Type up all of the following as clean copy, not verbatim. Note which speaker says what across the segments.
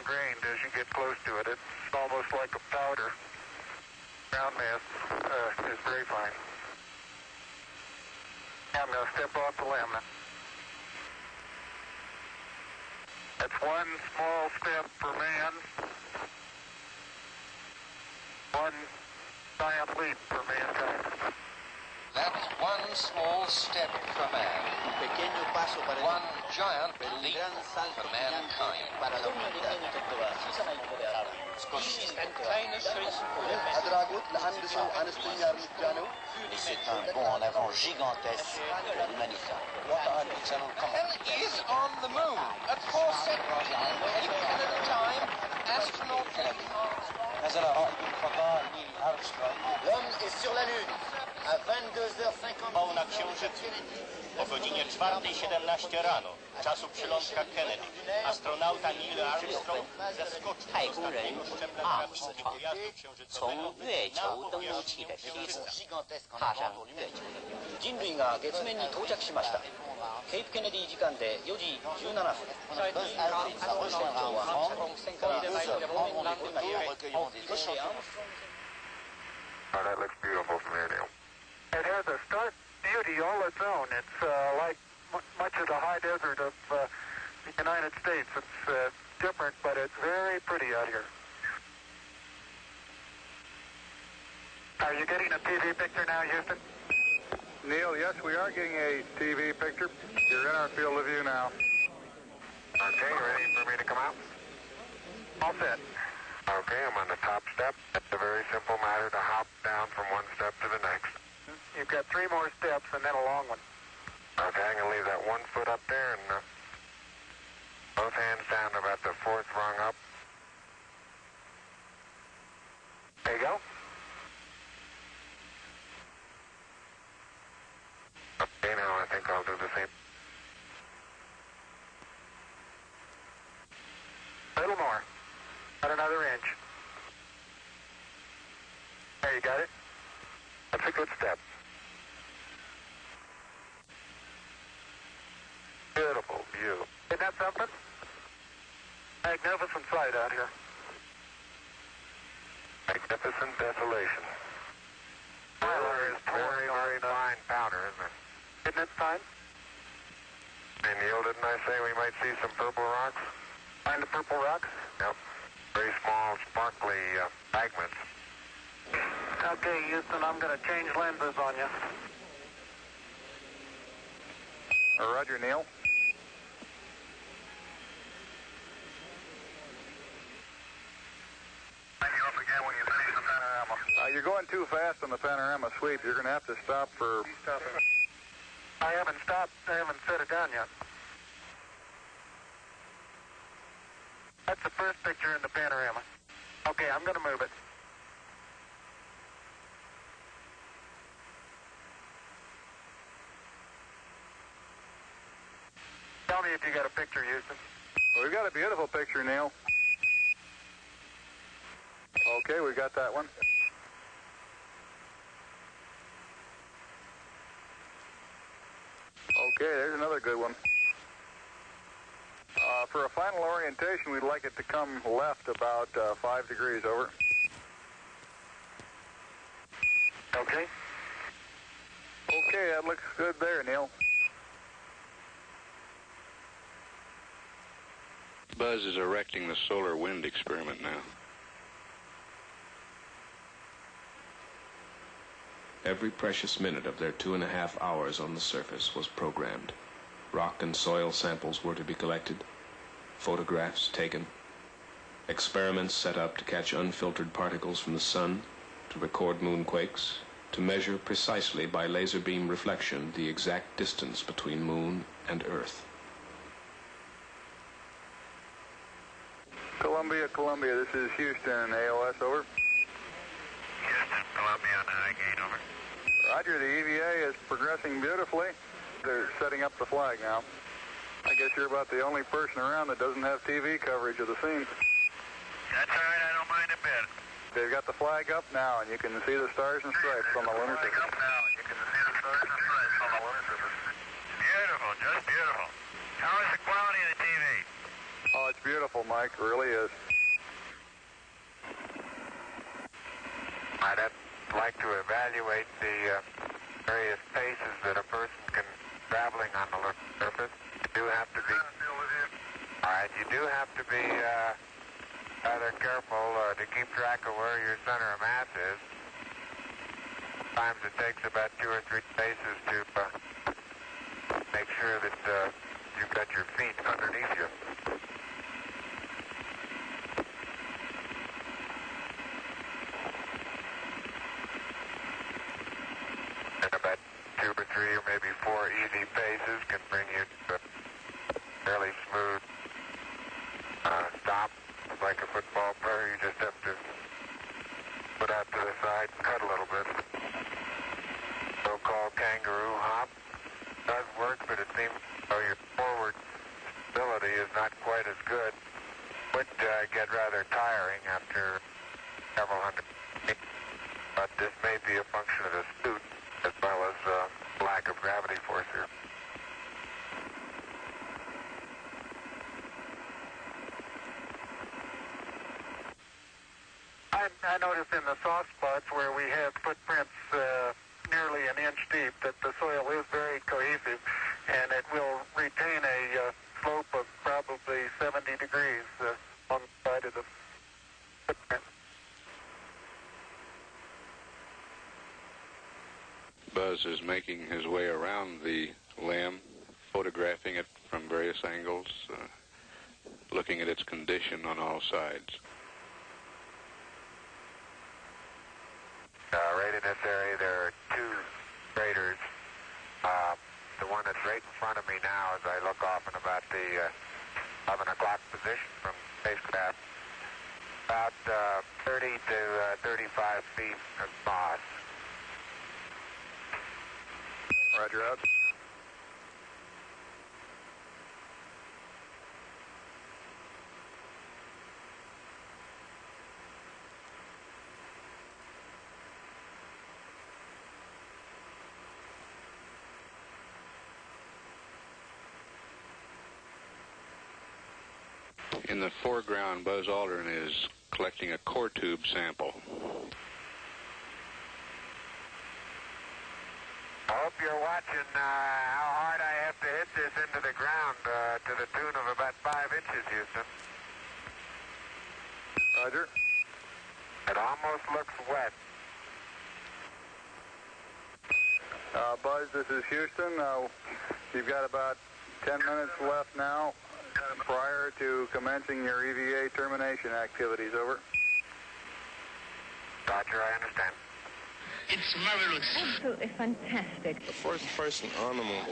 Speaker 1: fine-grained as you get close to it. It's almost like a powder. Ground mass is very fine. I'm going to step off the limb. That's one small step for man, one giant leap for mankind.
Speaker 2: That's one small step for man, one giant leap for mankind.
Speaker 3: Et c'est un bond en avant gigantesque pour l'humanité.
Speaker 2: Hell is on the moon at 4 seconds. At a time, astronaut
Speaker 3: L'homme est sur la Lune à 22h50
Speaker 4: na Księżycu. O godzinie 4:17 rano, czasu przylądka Kennedy, astronauta Neil Armstrong zeskoczył z ostatniego szczebla grawitacji pojazdu księżycowego na powierzchnię Księżyca.
Speaker 3: 人類が月面に到着しました。ケープケネディ時間で4時17分。最近アームストロン船長は船から2枚で方面に降りました。そしてアームストロン船長。
Speaker 1: Oh, that looks beautiful from here, Neil. It has a stark beauty all its own. It's like much of the high desert of the United States. It's different, but it's very pretty out here. Are you getting a TV picture now, Houston?
Speaker 5: Neil, yes, we are getting a TV picture. You're in our field of view now.
Speaker 1: Okay, ready for me to come out? All set. Okay, I'm on the top step. It's a very simple matter to hop down from one step to the next. You've got 3 more steps and then a long one. Okay, I'm going to leave that 1 foot up there and both hands down about the 4th rung up. There you go. Okay, now I think I'll do the same. A little more. About another inch. There, you got it? That's a good step. Beautiful view. Isn't that something? Magnificent sight out here. Magnificent desolation. Tyler is very, very fine powder, isn't it? Isn't it fine? Hey, Neil, didn't I say we might see some purple rocks? Find the purple rocks? Yep. Very small, sparkly fragments. Okay, Houston, I'm going to change lenses on you.
Speaker 5: Roger, Neil.
Speaker 1: Line you up again when you finish the panorama.
Speaker 5: You're going too fast on the panorama sweep. You're going to have to stop for...
Speaker 1: I haven't stopped. I haven't set it down yet. That's the first picture in the panorama. Okay, I'm going to move it. Tell me if you got a picture, Houston.
Speaker 5: Well, we've got a beautiful picture, Neil. Okay, we got that one. Okay, there's another good one. For a final orientation, we'd like it to come left about 5 degrees over.
Speaker 1: Okay.
Speaker 5: Okay, that looks good there, Neil.
Speaker 6: Buzz is erecting the solar wind experiment now.
Speaker 7: Every precious minute of their 2.5 hours on the surface was programmed. Rock and soil samples were to be collected, photographs taken, experiments set up to catch unfiltered particles from the sun, to record moonquakes, to measure precisely by laser beam reflection the exact distance between moon and Earth.
Speaker 5: Columbia, this is Houston, AOS, over.
Speaker 1: Houston, Columbia on the high gain, over.
Speaker 5: Roger, the EVA is progressing beautifully. They're setting up the flag now. I guess you're about the only person around that doesn't have TV coverage of the scene.
Speaker 1: That's all right, I don't mind a bit.
Speaker 5: They've got the flag up now, and you can see the stars and stripes on the lunar surface.
Speaker 1: Up now, and you can see the stars and stripes on the lunar surface. Beautiful, just beautiful. How is the quality of the TV?
Speaker 5: Oh, it's beautiful, Mike. It really is.
Speaker 1: I'd like to evaluate the various paces that a person can traveling on the surface. You do have to be. All right, you do have to be rather careful to keep track of where your center of mass is. Sometimes it takes about 2 or 3 paces to make sure that you've got your feet underneath you. And about 2 or 3 or maybe 4 easy paces can bring you to a fairly smooth stop. Like a football player, you just have to put out to the side and cut a little bit. So-called kangaroo hop does work, but it seems your forward stability is not quite as good. Would get rather tiring after several hundred feet. But this may be a function of the suit as well as lack of gravity force here.
Speaker 5: I noticed in the soft spots where we have footprints nearly an inch deep that the soil is very cohesive, and it will retain a slope of probably 70 degrees on the side of the footprint.
Speaker 6: Buzz is making his way around the limb, photographing it from various angles, looking at its condition on all sides.
Speaker 1: Right in this area, there are 2 craters. The one that's right in front of me now, as I look off in about the 11 o'clock position from the spacecraft, about 30 to 35 feet of moss.
Speaker 5: Roger out.
Speaker 6: In the foreground, Buzz Aldrin is collecting a core tube sample.
Speaker 1: I hope you're watching how hard I have to hit this into the ground to the tune of about 5 inches, Houston.
Speaker 5: Roger.
Speaker 1: It almost looks wet.
Speaker 5: Buzz, this is Houston. You've got about 10 minutes left now prior to commencing your EVA termination activities. Over.
Speaker 1: Roger, I understand.
Speaker 8: It's marvelous.
Speaker 9: Absolutely fantastic.
Speaker 10: The first person on the moon,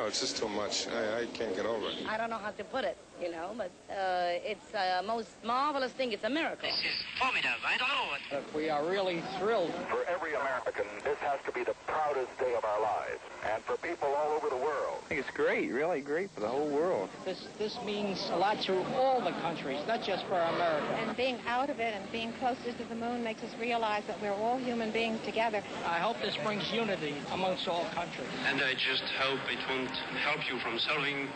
Speaker 10: it's just too much. I can't get over it.
Speaker 9: I don't know how to put it, but it's the most marvelous thing. It's a miracle.
Speaker 8: This is formidable. I don't know what.
Speaker 11: We are really thrilled.
Speaker 1: For every American, this has to be the proudest day of our lives. And for people all over the world.
Speaker 11: I think it's great, really great for the whole world. This means a lot to all the countries, not just for America.
Speaker 12: And being out of it and being closer to the moon makes us realize that we're all human beings together.
Speaker 11: I hope this brings unity amongst all countries.
Speaker 13: And I just hope it won't help you from solving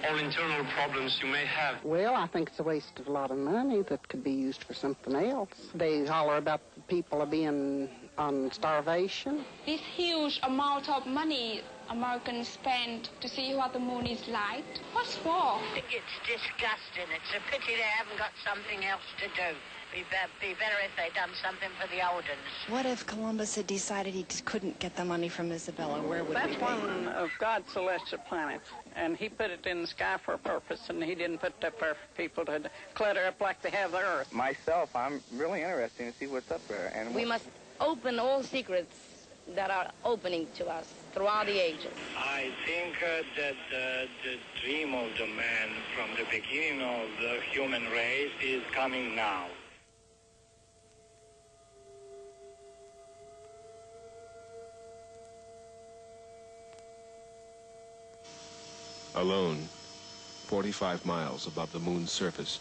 Speaker 13: all internal problems you may have.
Speaker 14: Well, I think it's a waste of a lot of money that could be used for something else. They holler about the people being on starvation.
Speaker 15: This huge amount of money Americans spend to see what the moon is like. What's for?
Speaker 16: It's disgusting. It's a pity they haven't got something else to do. Be better if they'd done something for the old ones.
Speaker 17: What if Columbus had decided he couldn't get the money from Isabella? Where would we be?
Speaker 18: That's one of God's celestial planets, and he put it in the sky for a purpose, and he didn't put it up there for people to clutter up like they have the Earth.
Speaker 11: Myself, I'm really interested to see what's up there. And
Speaker 9: we must open all secrets that are opening to us throughout the ages.
Speaker 19: I think that the dream of the man from the beginning of the human race is coming now.
Speaker 7: Alone, 45 miles above the moon's surface,